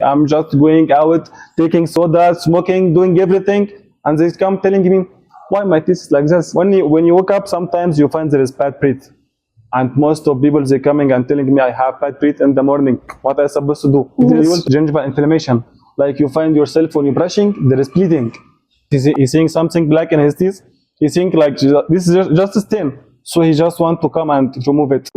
I'm just going out, taking soda, smoking, doing everything, and they come telling me, why my teeth is like this? When you wake up, sometimes you find there is bad breath. And most of people, they coming and telling me I have bad breath in the morning. What I supposed to do? There is gingival inflammation. Like you find yourself when you're brushing, there is bleeding. He's seeing something black in his teeth. He think like this is just a stain. So he just want to come and remove it.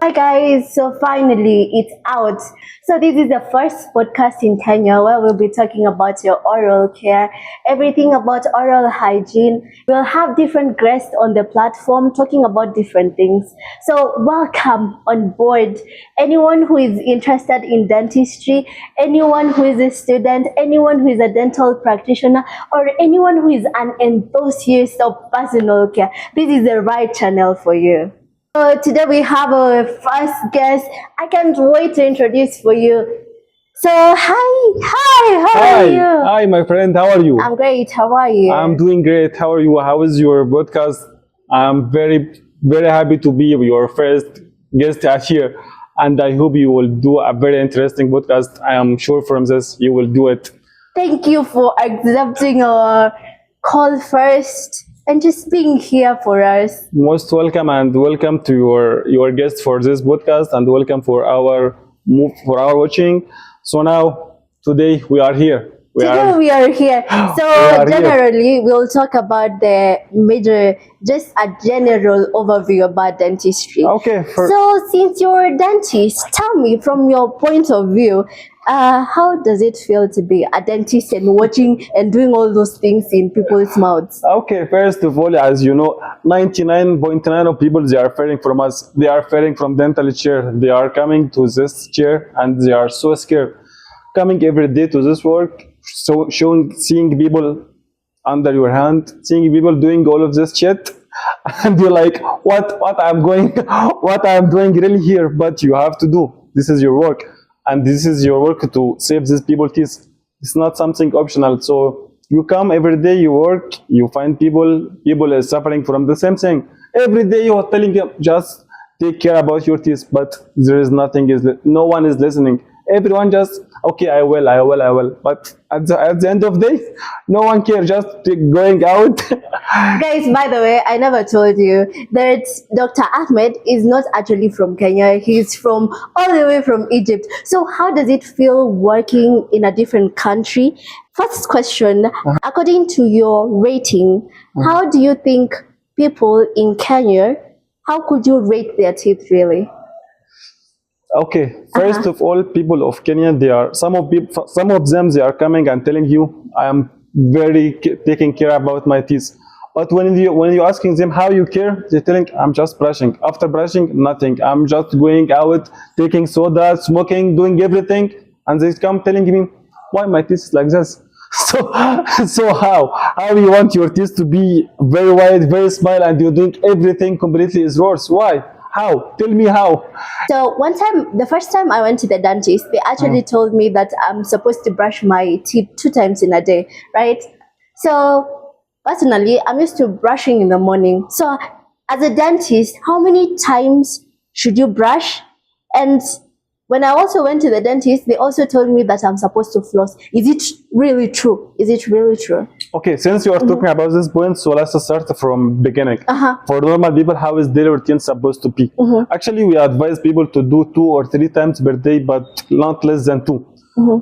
Hi guys, so finally it's out. So this is the first podcast in Kenya where we'll be talking about your oral care, everything about oral hygiene. We'll have different guests on the platform talking about different things. So welcome on board. Anyone who is interested in dentistry, anyone who is a student, anyone who is a dental practitioner, or anyone who is an enthusiast of personal care, this is the right channel for you. So today we have our first guest. I can't wait to introduce for you. So how are you? Hi, my friend. How are you? I'm great. How are you? I'm doing great. How are you? How is your podcast? I'm very happy to be your first guest here, and I hope you will do a very interesting podcast. I am sure from this you will do it. Thank you for accepting our call first and just being here for us. Most welcome, and welcome to your guest for this podcast, and welcome for our watching. So now today we are here. We are here. So generally, we'll talk about the major, just a general overview about dentistry. Okay. So since you're a dentist, tell me from your point of view, how does it feel to be a dentist and watching and doing all those things in people's mouths? Okay, first of all, as you know, 99.9% of people, they are fearing from us. They are fearing from dental chair. They are coming to this chair and they are so scared. Coming every day to this work, so seeing people under your hand, seeing people doing all of this shit, and you're like, what I'm doing really here? But you have to do. This is your work, and this is your work to save these people's teeth. It's not something optional. So you come every day, you work, you find people are suffering from the same thing. Every day you are telling them just take care about your teeth, but there is no one is listening. Everyone just, okay, I will. But at the end of the day, no one cares, just going out. Guys, by the way, I never told you that Dr. Ahmed is not actually from Kenya. He's from all the way from Egypt. So how does it feel working in a different country? First question, according to your rating, how do you think people in Kenya, how could you rate their teeth really? Okay, first of all, people of Kenya, they are some of them they are coming and telling you I am very taking care about my teeth. But when you asking them how you care, they're telling I'm just brushing. After brushing, nothing. I'm just going out, taking soda, smoking, doing everything, and they come telling me why my teeth is like this. So how you want your teeth to be very white, very smile, and you're doing everything completely is worse? Why? How? Tell me how. So one time, the first time I went to the dentist, they actually told me that I'm supposed to brush my teeth 2 times in a day, right? So personally, I'm used to brushing in the morning. So as a dentist, how many times should you brush? And when I also went to the dentist, they also told me that I'm supposed to floss. Is it really true? Okay, since you are talking about this point, so let's start from beginning. For normal people, how is daily routine supposed to be? Actually, we advise people to do 2 or 3 times per day, but not less than 2.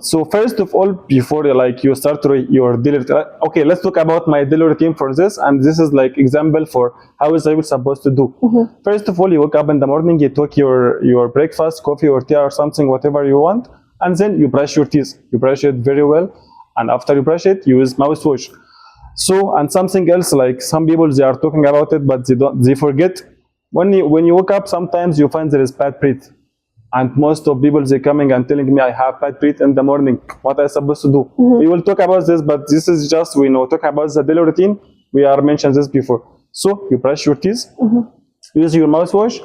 So first of all, before you start your daily routine, okay, let's talk about my daily routine for this, and this is like example for how is I supposed to do. First of all, you wake up in the morning, you take your breakfast, coffee or tea or something, whatever you want, and then you brush your teeth. You brush it very well, and after you brush it, you use mouthwash. So, and something else, like some people they are talking about it, but they forget. When you wake up, sometimes you find there is bad breath. And most of people they coming and telling me I have bad breath in the morning. What I supposed to do? We will talk about this, but this is just talk about the daily routine. We are mentioned this before. So you brush your teeth, use your mouthwash,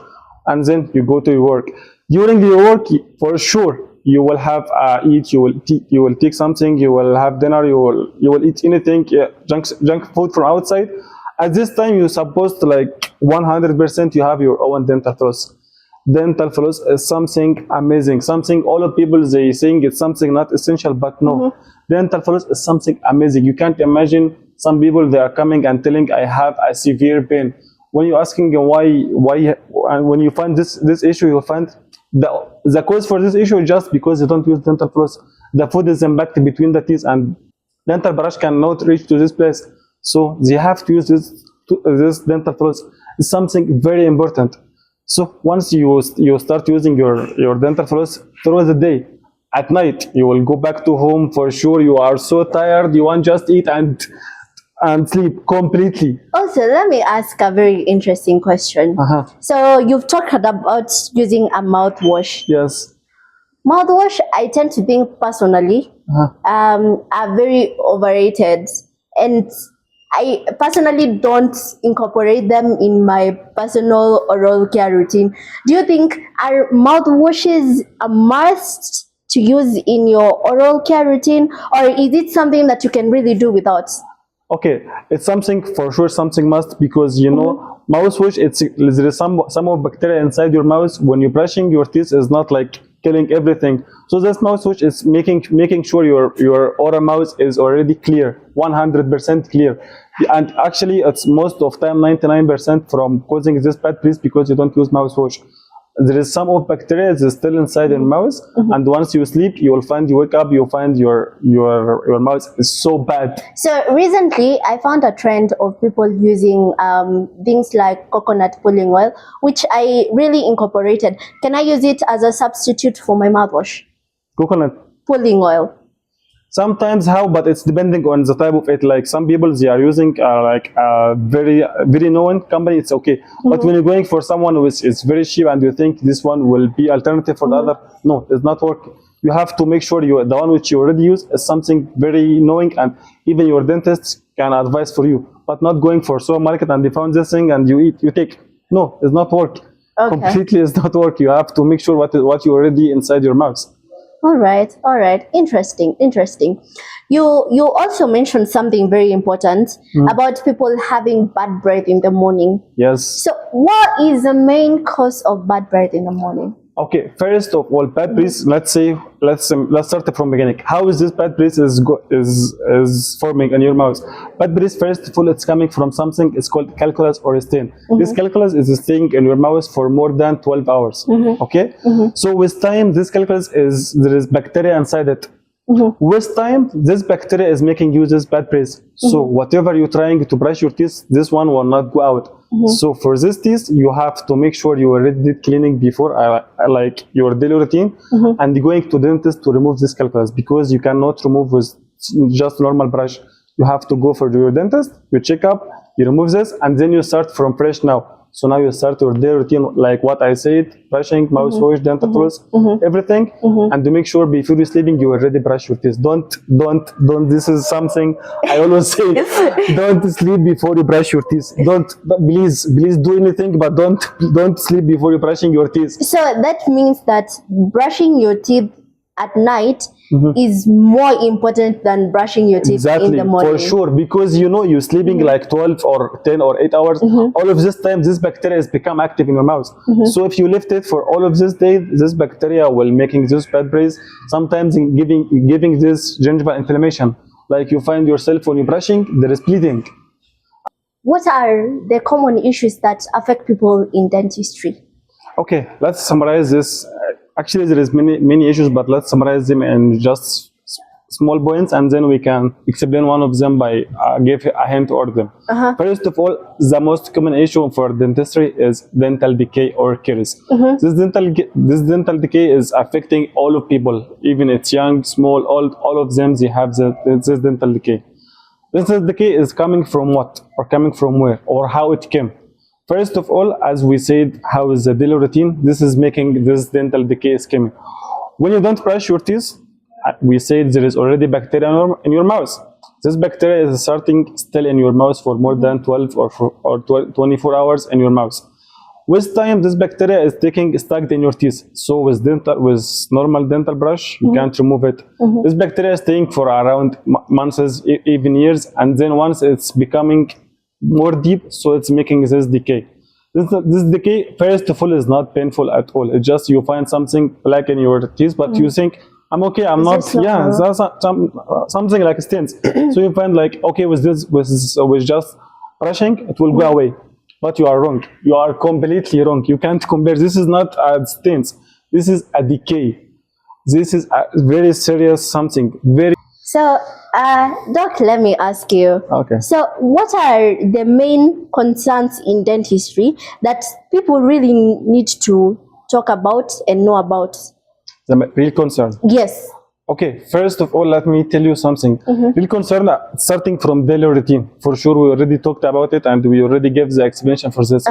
and then you go to your work. During your work, for sure you will have eat. You will take something. You will have dinner. You will eat anything junk food from outside. At this time, you're supposed to 100% you have your own dental floss. dental floss is something amazing, something all of people they saying it's something not essential, but no, dental floss is something amazing. You can't imagine some people they are coming and telling I have a severe pain. When you're asking them why, and when you find this issue, you'll find the cause for this issue is just because they don't use dental floss. The food is impacted between the teeth, and dental brush cannot reach to this place, so they have to use this dental floss. It's something very important. So once you start using your dental floss throughout the day, at night you will go back to home for sure. You are so tired, you want just eat and sleep completely. Also, let me ask a very interesting question. So you've talked about using a mouthwash. Yes. Mouthwash, I tend to think personally, are very overrated, and I personally don't incorporate them in my personal oral care routine. Do you think are mouthwashes a must to use in your oral care routine, or is it something that you can really do without? Okay, it's something for sure, something must, because you know mouthwash, there is some of bacteria inside your mouth. When you're brushing your teeth, is not like killing everything. So this mouthwash is making sure your oral mouth is already clear, 100% clear. And actually, it's most of time 99% from causing this bad breath because you don't use mouthwash. There is some of bacteria that's still inside your mouth, and once you sleep, you will find you wake up, you find your mouth is so bad. So recently, I found a trend of people using things like coconut pulling oil, which I really incorporated. Can I use it as a substitute for my mouthwash? Coconut Pulling oil. sometimes how, but it's depending on the type of it. Like some people they are using like a very known company, it's okay. But when you're going for someone who is very cheap and you think this one will be alternative for the other, no, it's not working. You have to make sure the one which you already use is something very knowing, and even your dentist can advise for you. But not going for supermarket and they found this thing and you take. No, it's not work. Okay. Completely, it's not work. You have to make sure what you already inside your mouth. All right. Interesting. You also mentioned something very important about people having bad breath in the morning. Yes. So what is the main cause of bad breath in the morning? Okay, first of all, bad breath. Let's start from beginning. How is this bad breath is forming in your mouth? Bad breath, first of all, it's coming from something. It's called calculus or stain. This calculus is staying in your mouth for more than 12 hours. Okay, so with time, this calculus there is bacteria inside it. With time, this bacteria is making you this bad breath. So whatever you're trying to brush your teeth, this one will not go out. So for this teeth, you have to make sure you already did cleaning before, like your daily routine, and going to dentist to remove this calculus, because you cannot remove with just normal brush. You have to go for your dentist, you check up, you remove this, and then you start from fresh now. So now you start your daily routine like what I said, brushing, mouthwash, dental floss, everything, and to make sure before you sleeping you already brush your teeth. Don't. This is something I always say. Don't sleep before you brush your teeth. Please do anything, but don't sleep before you brushing your teeth. So that means that brushing your teeth at night is more important than brushing your teeth in the morning. For sure, because you know you're sleeping like 12 or 10 or 8 hours. All of this time, this bacteria has become active in your mouth. So if you left it for all of this day, this bacteria will making this bad breath, sometimes giving this gingival inflammation. Like you find yourself when you're brushing, there is bleeding. What are the common issues that affect people in dentistry? Okay, let's summarize this. Actually, there is many issues, but let's summarize them in just small points, and then we can explain one of them by give a hint or them. First of all, the most common issue for dentistry is dental decay or caries. This dental decay is affecting all of people, even it's young, small, old, all of them. They have this dental decay. This decay is coming from what, or coming from where, or how it came. First of all, as we said, how is the daily routine? This is making this dental decay is coming. When you don't brush your teeth, we said there is already bacteria in your mouth. This bacteria is starting still in your mouth for more than 12 or 24 hours in your mouth. With time, this bacteria is stuck in your teeth. So with normal dental brush, you can't remove it. This bacteria is staying for around months, even years, and then once it's becoming more deep, so it's making this decay. This decay, first of all, is not painful at all. It's just you find something black in your teeth, but you think, I'm okay, I'm Is not, this yeah, normal? that's something like stains. So you find like, okay, with just brushing, it will go away. But you are wrong. You are completely wrong. You can't compare. This is not a stains. This is a decay. This is a very serious something. Very So, Doc, let me ask you. okay. So, what are the main concerns in dentistry that people really need to talk about and know about? The real concern. Yes. Okay, first of all, let me tell you something. Real concern, starting from daily routine. For sure, we already talked about it and we already gave the explanation for this.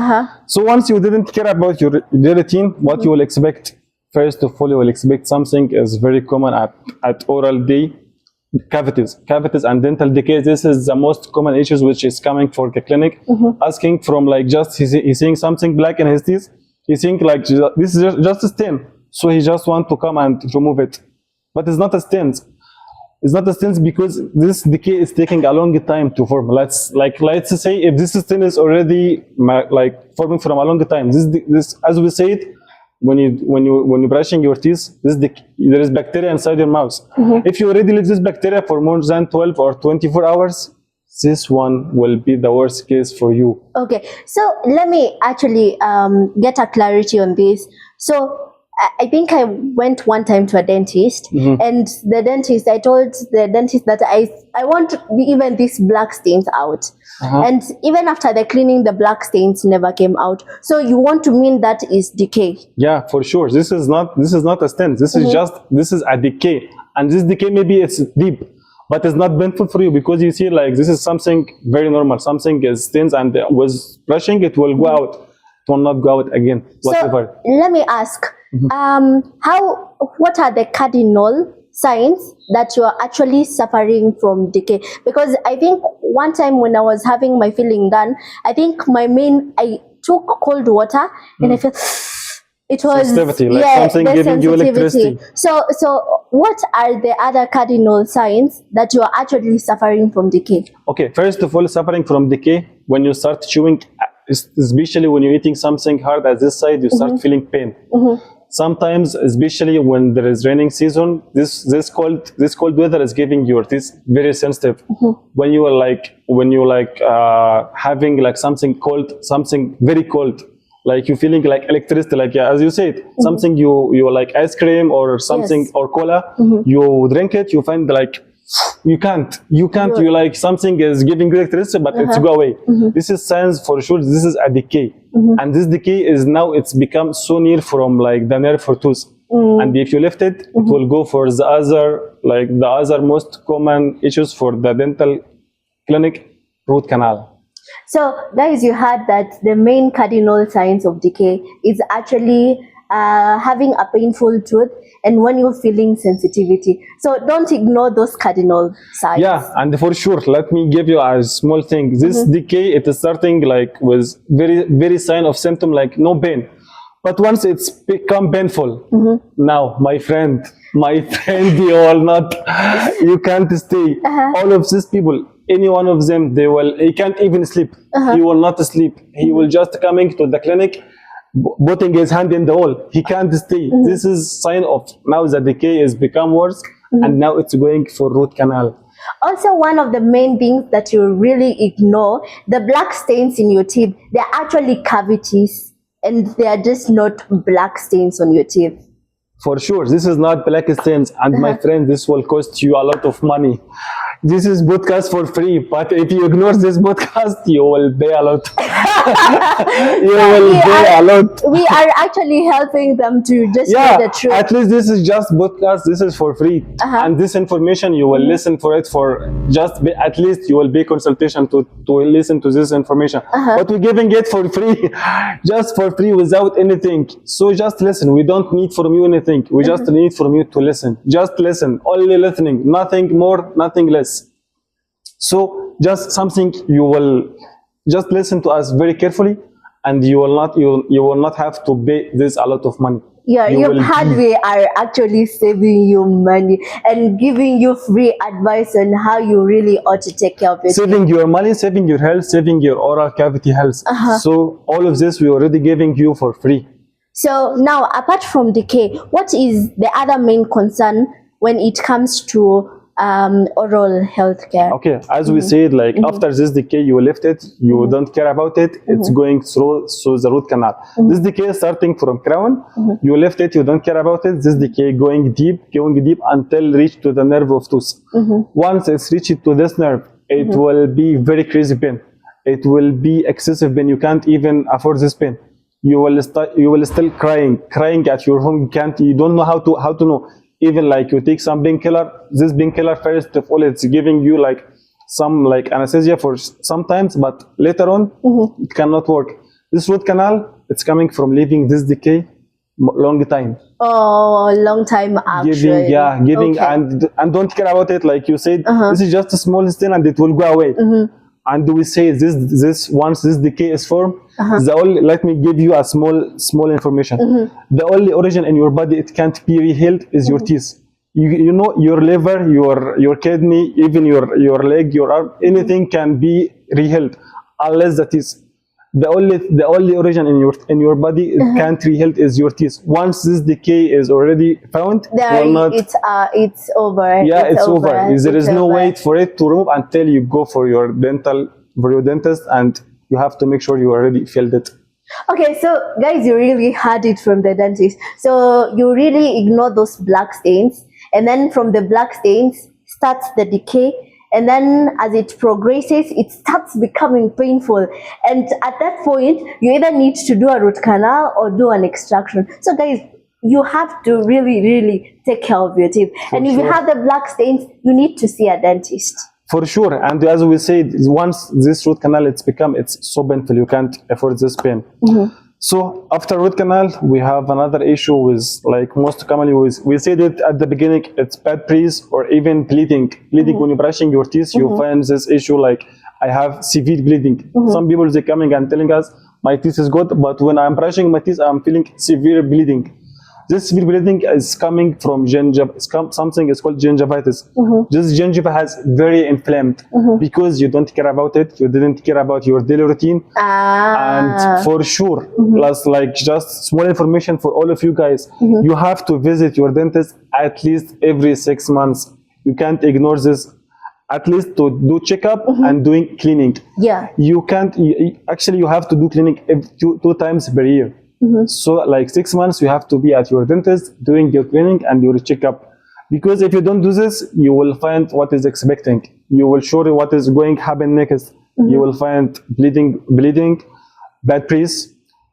So once you didn't care about your daily routine, what you will expect? First of all, you will expect something is very common at oral day, cavities and dental decay. This is the most common issues which is coming for the clinic, asking from like just he's seeing something black in his teeth. He think like this is just a stain, so he just want to come and remove it. But it's not a stent. It's not a stent because this decay is taking a long time to form. Let's say if this stent is already like forming from a long time. This as we said, when you brushing your teeth, there is bacteria inside your mouth. If you already leave this bacteria for more than 12 or 24 hours, this one will be the worst case for you. Okay. So, let me actually get a clarity on this. So, I think I went one time to a dentist, and I told the dentist that I want even these black stains out. And even after the cleaning, the black stains never came out. So you want to mean that is decay? Yeah, for sure. This is not a stent. This is a decay, and this decay maybe it's deep, but it's not painful for you because you see like this is something very normal. Something is stains, and with brushing it will go out. It will not go out again. Whatever. So let me ask. What are the cardinal signs that you are actually suffering from decay? Because I think one time when I was having my filling done, I took cold water and I felt it was sensitivity, like something giving you electricity. So what are the other cardinal signs that you are actually suffering from decay? Okay, first of all, suffering from decay when you start chewing, especially when you're eating something hard at this side, you start feeling pain. Sometimes, especially when there is raining season, this cold weather is giving your teeth very sensitive. When you are having like something cold, something very cold, like you feeling like electricity, like as you said, something you like ice cream or something or cola, you drink it, you find like you can't you like something is giving you electricity, but it's go away. This is signs for sure. This is a decay, and this decay is now it's become so near from like the nerve for tooth, and if you lift it, it will go for the other most common issues for the dental clinic, root canal. So guys, you heard that the main cardinal signs of decay is actually having a painful tooth and when you're feeling sensitivity. So don't ignore those cardinal signs. Yeah, and for sure, let me give you a small thing. This decay, it is starting like with very sign of symptom like no pain. But once it's become painful, now my friend, you will not, you can't stay. All of these people, any one of them, he can't even sleep. He will not sleep. He will just coming to the clinic, putting his hand in the hole. He can't stay. This is sign of now the decay is become worse, and now it's going for root canal. Also, one of the main things that you really ignore, the black stains in your teeth, they're actually cavities, and they are just not black stains on your teeth. For sure, this is not black stains, and my friend, this will cost you a lot of money. This is podcast for free, but if you ignore this podcast, you will pay a lot. We are actually helping them to just get the truth. At least this is just podcast. This is for free, and this information you will listen for it for at least you will pay consultation to listen to this information. But we're giving it for free, just for free without anything. So just listen. We don't need from you anything. We just need from you to listen. Just listen. Only listening. Nothing more. Nothing less. So just something you will just listen to us very carefully, and you will not have to pay this a lot of money. Your pathway are actually saving you money and giving you free advice on how you really ought to take care of it. Saving your money, saving your health, saving your oral cavity health. So all of this we already giving you for free. So now, apart from decay, what is the other main concern when it comes to oral health care? Okay, as we said, like after this decay, you left it, you don't care about it, it's going through the root canal. This decay is starting from crown, you left it, you don't care about it, this decay going deep until reach to the nerve of tooth. Once it's reached to this nerve, it will be very crazy pain. It will be excessive pain, you can't even afford this pain. You will still crying at your home, you don't know how to know. Even like you take some painkiller, this painkiller first of all it's giving you like some like anesthesia for sometimes, but later on it cannot work. This root canal, it's coming from leaving this decay long time. Oh, long time actually. Giving okay. and don't care about it, like you said. This is just a small stain and it will go away. And we say this once this decay is formed, the only, let me give you a small information. The only origin in your body it can't be rehealed is your teeth. You know, your liver, your kidney, even your leg, your arm, anything can be rehealed unless the teeth. The only origin in your body it can't rehealed is your teeth. Once this decay is already found, it's over. Yeah, it's over. There is no way for it to remove until you go for your dentist, and you have to make sure you already filled it. Okay, so guys, you really had it from the dentist. So you really ignore those black stains, and then from the black stains starts the decay. And then as it progresses, it starts becoming painful. And at that point, you either need to do a root canal or do an extraction. So guys, you have to really take care of your teeth. And if you have the black stains, you need to see a dentist. For sure. And as we said, once this root canal, it's so painful, you can't afford this pain. So after root canal, we have another issue with, like most commonly, we said it at the beginning, it's bad breath or even bleeding. Bleeding when you're brushing your teeth, you find this issue like, I have severe bleeding. Some people, they're coming and telling us, my teeth is good, but when I'm brushing my teeth, I'm feeling severe bleeding. This severe bleeding is coming from gingiva. Something is called gingivitis. This gingiva has very inflamed because you don't care about it. You didn't care about your daily routine. And for sure, plus like just small information for all of you guys, you have to visit your dentist at least every 6 months. You can't ignore this. At least to do checkup and doing cleaning. Yeah. You can't. Actually, you have to do cleaning two times per year. So like 6 months you have to be at your dentist doing your cleaning and your checkup, because if you don't do this, you will find what is expecting. You will show you what is going to happen next. You will find bleeding, bad breath.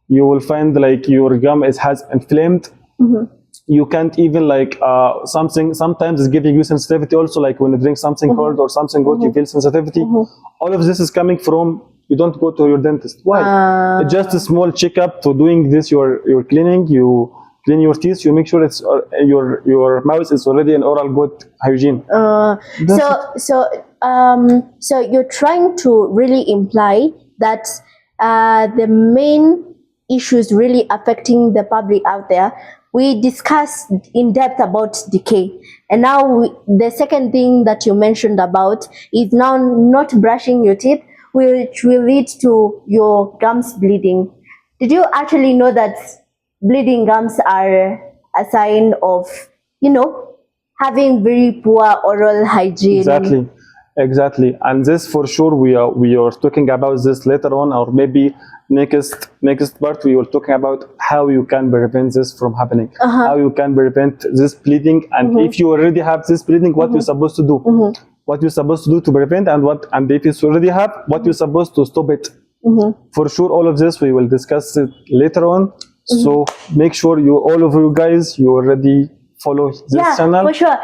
You will find like your gum has inflamed. You can't even like sometimes it's giving you sensitivity also, like when you drink something cold or something hot, you feel sensitivity. All of this is coming from you don't go to your dentist. Why? It's just a small checkup to doing this, your cleaning, you clean your teeth, you make sure it's your mouth is already in oral good hygiene. So you're trying to really imply that the main issues really affecting the public out there, we discussed in depth about decay, and now the second thing that you mentioned about is now not brushing your teeth, which will lead to your gums bleeding. Did you actually know that bleeding gums are a sign of, having very poor oral hygiene? Exactly. And this for sure we are talking about this later on, or maybe next part we will talking about how you can prevent this from happening, how you can prevent this bleeding, and if you already have this bleeding, what you're supposed to do. What you're supposed to do to prevent, and if you already have, what you're supposed to stop it. For sure, all of this we will discuss it later on. So make sure all of you guys, you already follow this channel. For sure.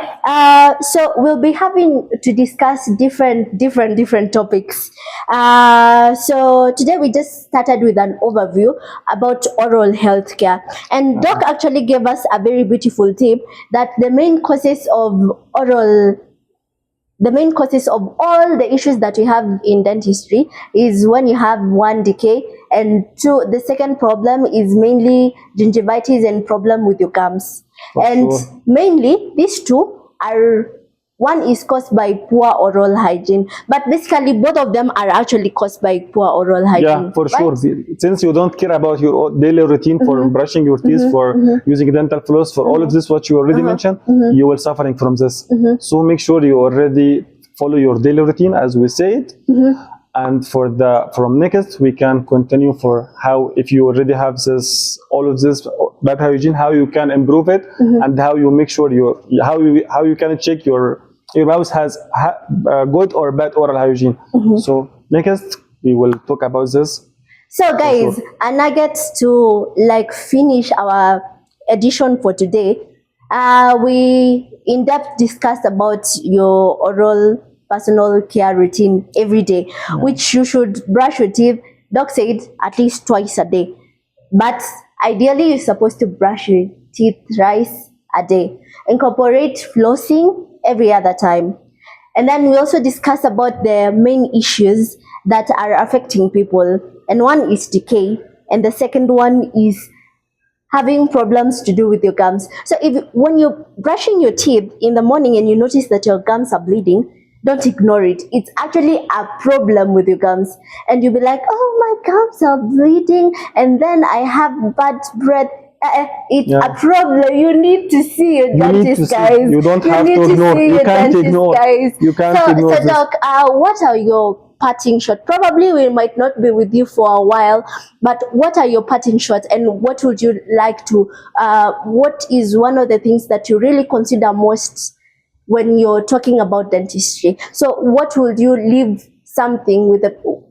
So we'll be having to discuss different topics. So today we just started with an overview about oral health care, and Doc actually gave us a very beautiful tip that the main causes of oral the main causes of all the issues that we have in dentistry is when you have one, decay, and two, the second problem is mainly gingivitis and problem with your gums. And sure. mainly these two are, one is caused by poor oral hygiene, but basically both of them are actually caused by poor oral hygiene. Yeah, for right? sure. Since you don't care about your daily routine for brushing your teeth, for using dental floss, for all of this, what you already mentioned, you will suffering from this. So make sure you already follow your daily routine as we said. And from next we can continue for how, if you already have this, all of this bad hygiene, how you can improve it, and how you make sure how you can check your mouse has good or bad oral hygiene. So next we will talk about this. So guys, a nugget to like finish our edition for today. We in depth discussed about your oral personal care routine every day, which you should brush your teeth. Doc said at least twice a day, but ideally you're supposed to brush your teeth thrice a day. Incorporate flossing every other time. And then we also discuss about the main issues that are affecting people. And one is decay, and the second one is having problems to do with your gums. So when you're brushing your teeth in the morning and you notice that your gums are bleeding, don't ignore it. It's actually a problem with your gums. And you'll be like, oh, my gums are bleeding, and then I have bad breath. It's a problem. You need to see your dentist, guys. You don't have to ignore. You can't ignore. Guys. You can't ignore so this. Doc, what are your parting shots? Probably we might not be with you for a while, but what are your parting shots, and what would you like to? What is one of the things that you really consider most when you're talking about dentistry? So, what would you leave something with?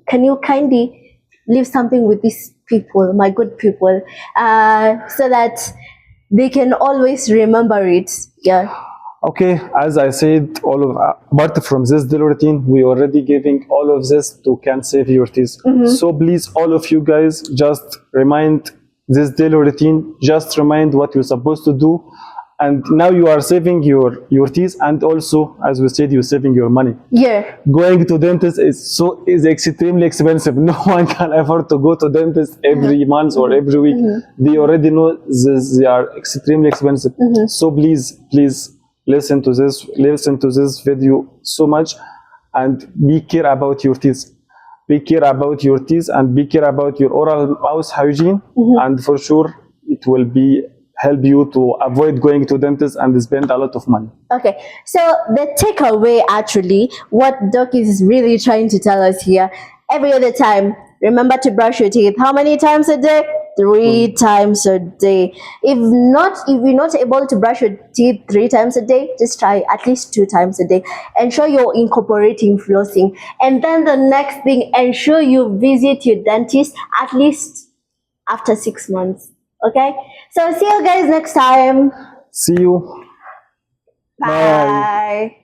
Can you kindly leave something with these people, my good people, so that they can always remember it? Yeah. Okay, as I said, apart from this daily routine, we already giving all of this to can save your teeth. So please, all of you guys, just remind this daily routine. Just remind what you're supposed to do, and now you are saving your teeth, and also, as we said, you're saving your money. Yeah. Going to dentist is extremely expensive. No one can afford to go to dentist every month or every week. They already know this, they are extremely expensive. So please listen to this video so much, and be care about your teeth. Be care about your teeth, and be care about your oral mouth hygiene, and for sure it will help you to avoid going to dentist and spend a lot of money. Okay, so the takeaway, actually, what Doc is really trying to tell us here, every other time, remember to brush your teeth. How many times a day? 3 times a day. If you're not able to brush your teeth 3 times a day, just try at least 2 times a day. Ensure you're incorporating flossing. And then the next thing, ensure you visit your dentist at least after 6 months. Okay? So see you guys next time. See you. Bye.